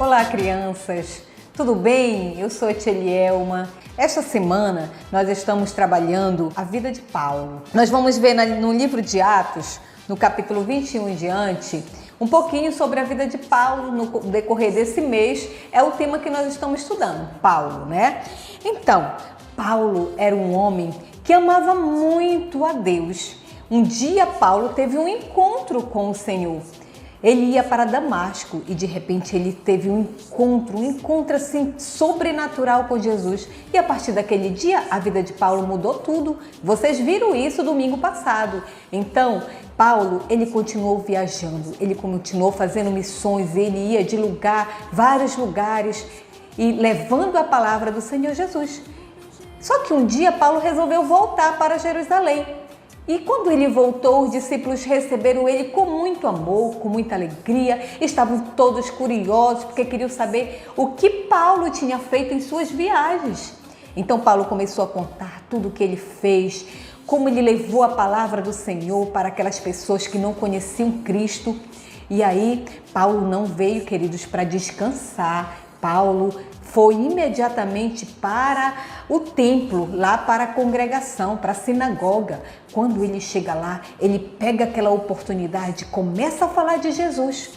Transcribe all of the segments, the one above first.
Olá, crianças! Tudo bem? Eu sou a tia Elielma. Esta semana nós estamos trabalhando a vida de Paulo. Nós vamos ver no livro de Atos, no capítulo 21 em diante, um pouquinho sobre a vida de Paulo no decorrer desse mês. É o tema que nós estamos estudando, Paulo, né? Então, Paulo era um homem que amava muito a Deus. Um dia Paulo teve um encontro com o Senhor. Ele ia para Damasco e de repente ele teve um encontro assim sobrenatural com Jesus. E a partir daquele dia a vida de Paulo mudou tudo. Vocês viram isso domingo passado. Então, Paulo, ele continuou viajando, ele continuou fazendo missões, ele ia de vários lugares e levando a palavra do Senhor Jesus. Só que um dia Paulo resolveu voltar para Jerusalém. E quando ele voltou, os discípulos receberam ele com muito amor, com muita alegria. Estavam todos curiosos porque queriam saber o que Paulo tinha feito em suas viagens. Então Paulo começou a contar tudo o que ele fez, como ele levou a palavra do Senhor para aquelas pessoas que não conheciam Cristo. E aí Paulo não veio, queridos, para descansar. Paulo foi imediatamente para o templo, lá para a congregação, para a sinagoga. Quando ele chega lá, ele pega aquela oportunidade e começa a falar de Jesus.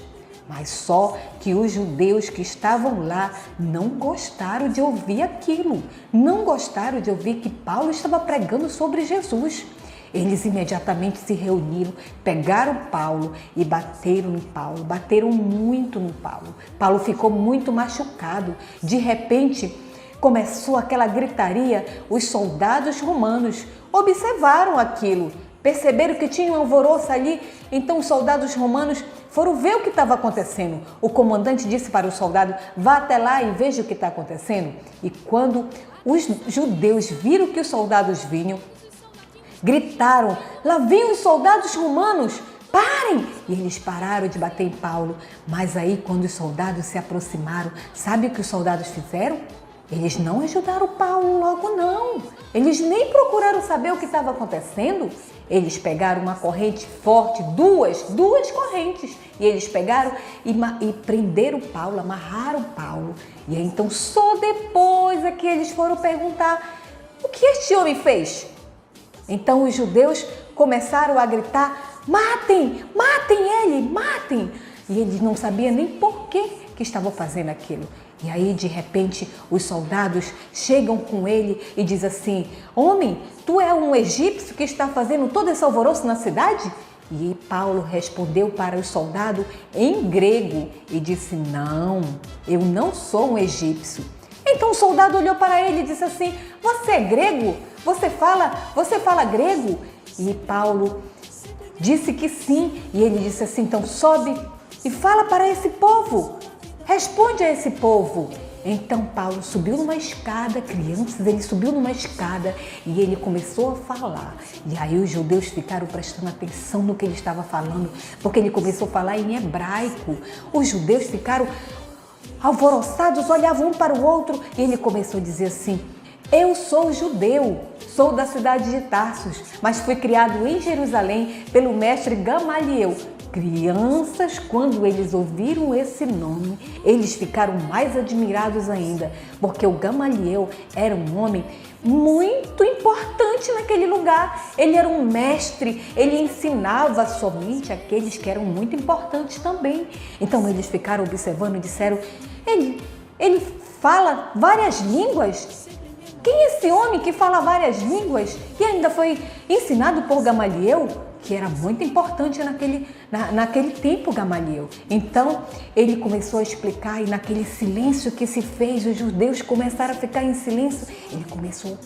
Mas só que os judeus que estavam lá não gostaram de ouvir aquilo. Não gostaram de ouvir que Paulo estava pregando sobre Jesus. Eles imediatamente se reuniram, pegaram Paulo e bateram em Paulo, bateram muito no Paulo. Paulo ficou muito machucado. De repente, começou aquela gritaria. Os soldados romanos observaram aquilo, perceberam que tinha um alvoroço ali. Então os soldados romanos foram ver o que estava acontecendo. O comandante disse para o soldado: vá até lá e veja o que está acontecendo. E quando os judeus viram que os soldados vinham, gritaram: lá vêm os soldados romanos, parem! E eles pararam de bater em Paulo. Mas aí, quando os soldados se aproximaram, sabe o que os soldados fizeram? Eles não ajudaram Paulo logo, não. Eles nem procuraram saber o que estava acontecendo. Eles pegaram uma corrente forte, duas correntes. E eles pegaram e prenderam Paulo, amarraram Paulo. E aí, então, só depois é que eles foram perguntar: o que este homem fez? Então os judeus começaram a gritar: matem, matem ele, matem! E eles não sabiam nem por que estavam fazendo aquilo. E aí, de repente, os soldados chegam com ele e dizem assim: homem, tu é um egípcio que está fazendo todo esse alvoroço na cidade? E Paulo respondeu para os soldados em grego e disse: não, eu não sou um egípcio. Então o soldado olhou para ele e disse assim: você é grego? Você fala grego? E Paulo disse que sim. E ele disse assim: então sobe e fala para esse povo. Responde a esse povo. Então Paulo subiu numa escada, crianças, ele subiu numa escada e ele começou a falar. E aí os judeus ficaram prestando atenção no que ele estava falando, porque ele começou a falar em hebraico. Os judeus ficaram alvoroçados, olhavam um para o outro e ele começou a dizer assim: eu sou judeu, sou da cidade de Tarsus, mas fui criado em Jerusalém pelo mestre Gamaliel. Crianças, quando eles ouviram esse nome, eles ficaram mais admirados ainda, porque o Gamaliel era um homem muito importante naquele lugar. Ele era um mestre, ele ensinava somente aqueles que eram muito importantes também. Então eles ficaram observando e disseram: ele fala várias línguas? Quem é esse homem que fala várias línguas e ainda foi ensinado por Gamaliel? Que era muito importante naquele tempo, Gamaliel. Então, ele começou a explicar e naquele silêncio que se fez, os judeus começaram a ficar em silêncio. Ele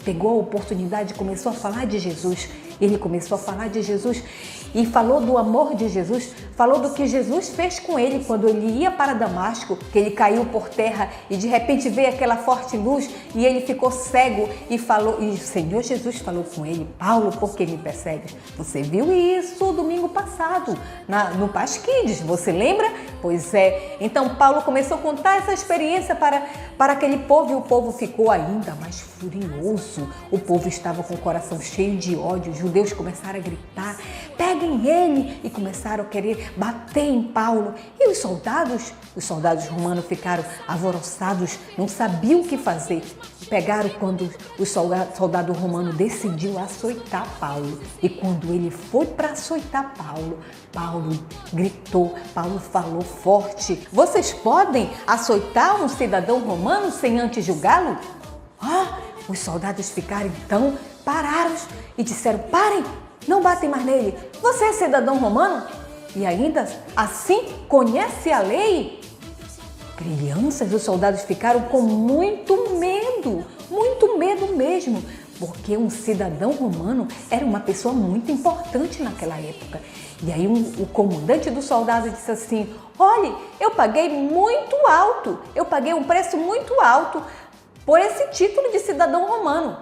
pegou a oportunidade e começou a falar de Jesus. Ele começou a falar de Jesus e falou do amor de Jesus, falou do que Jesus fez com ele quando ele ia para Damasco, que ele caiu por terra e de repente veio aquela forte luz e ele ficou cego e o Senhor Jesus falou com ele: Paulo, por que me persegues? Você viu isso? isso domingo passado, no Pasquides, você lembra? Pois é, então Paulo começou a contar essa experiência para aquele povo e o povo ficou ainda mais furioso. O povo estava com o coração cheio de ódio, os judeus começaram a gritar, peguem ele, e começaram a querer bater em Paulo. E os soldados romanos ficaram alvoroçados, não sabiam o que fazer. Pegaram quando o soldado romano decidiu açoitar Paulo. E quando ele foi para açoitar Paulo, Paulo gritou, Paulo falou forte: vocês podem açoitar um cidadão romano sem antes julgá-lo? Os soldados ficaram então, pararam e disseram: parem, não batem mais nele, você é cidadão romano? E ainda assim conhece a lei? Crianças, os soldados ficaram com muito medo mesmo, porque um cidadão romano era uma pessoa muito importante naquela época. E aí o comandante do soldado disse assim: olhe, eu paguei muito alto, eu paguei um preço muito alto por esse título de cidadão romano.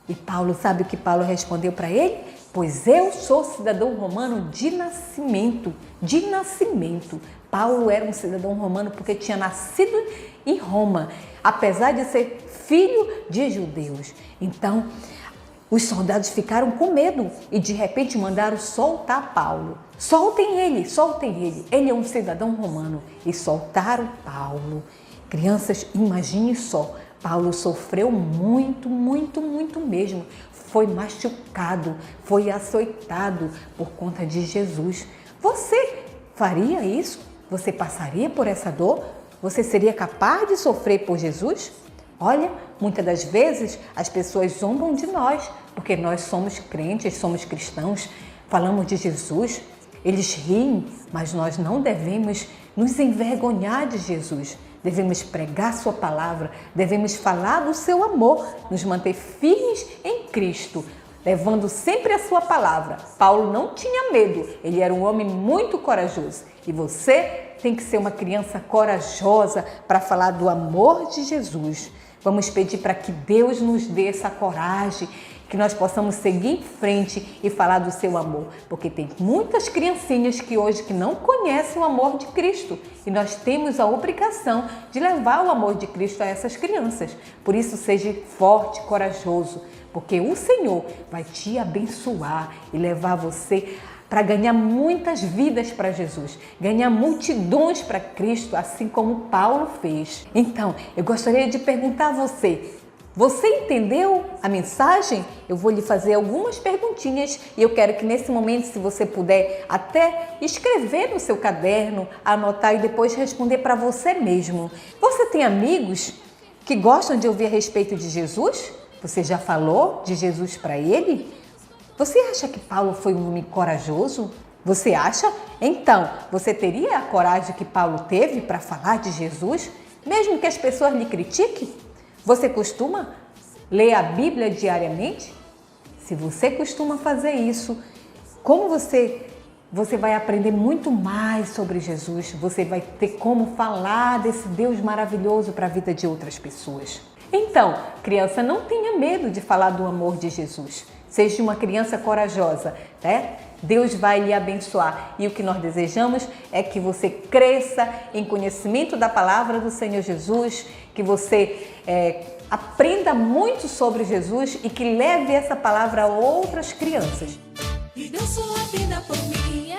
E Paulo, sabe o que Paulo respondeu para ele? Pois eu sou cidadão romano de nascimento, de nascimento. Paulo era um cidadão romano porque tinha nascido em Roma, apesar de ser filho de judeus. Então, os soldados ficaram com medo e de repente mandaram soltar Paulo. Soltem ele, ele é um cidadão romano. E soltaram Paulo. Crianças, imagine só, Paulo sofreu muito mesmo. Foi machucado, foi açoitado por conta de Jesus. Você faria isso? Você passaria por essa dor? Você seria capaz de sofrer por Jesus? Olha, muitas das vezes as pessoas zombam de nós, porque nós somos crentes, somos cristãos, falamos de Jesus. Eles riem, mas nós não devemos nos envergonhar de Jesus. Devemos pregar sua palavra, devemos falar do seu amor, nos manter firmes em Cristo, levando sempre a sua palavra. Paulo não tinha medo, ele era um homem muito corajoso. E você tem que ser uma criança corajosa para falar do amor de Jesus. Vamos pedir para que Deus nos dê essa coragem, que nós possamos seguir em frente e falar do seu amor, porque tem muitas criancinhas que hoje que não conhecem o amor de Cristo e nós temos a obrigação de levar o amor de Cristo a essas crianças. Por isso, seja forte, corajoso, porque o Senhor vai te abençoar e levar você para ganhar muitas vidas para Jesus, ganhar multidões para Cristo, assim como Paulo fez. Então, eu gostaria de perguntar a você: você entendeu a mensagem? Eu vou lhe fazer algumas perguntinhas e eu quero que nesse momento, se você puder, até escrever no seu caderno, anotar e depois responder para você mesmo. Você tem amigos que gostam de ouvir a respeito de Jesus? Você já falou de Jesus para ele? Você acha que Paulo foi um homem corajoso? Você acha? Então, você teria a coragem que Paulo teve para falar de Jesus, mesmo que as pessoas lhe critiquem? Você costuma ler a Bíblia diariamente? Se você costuma fazer isso, como você vai aprender muito mais sobre Jesus, você vai ter como falar desse Deus maravilhoso para a vida de outras pessoas. Então, criança, não tenha medo de falar do amor de Jesus. Seja uma criança corajosa, né? Deus vai lhe abençoar. E o que nós desejamos é que você cresça em conhecimento da palavra do Senhor Jesus, que você aprenda muito sobre Jesus e que leve essa palavra a outras crianças. E deu sua vida por mim,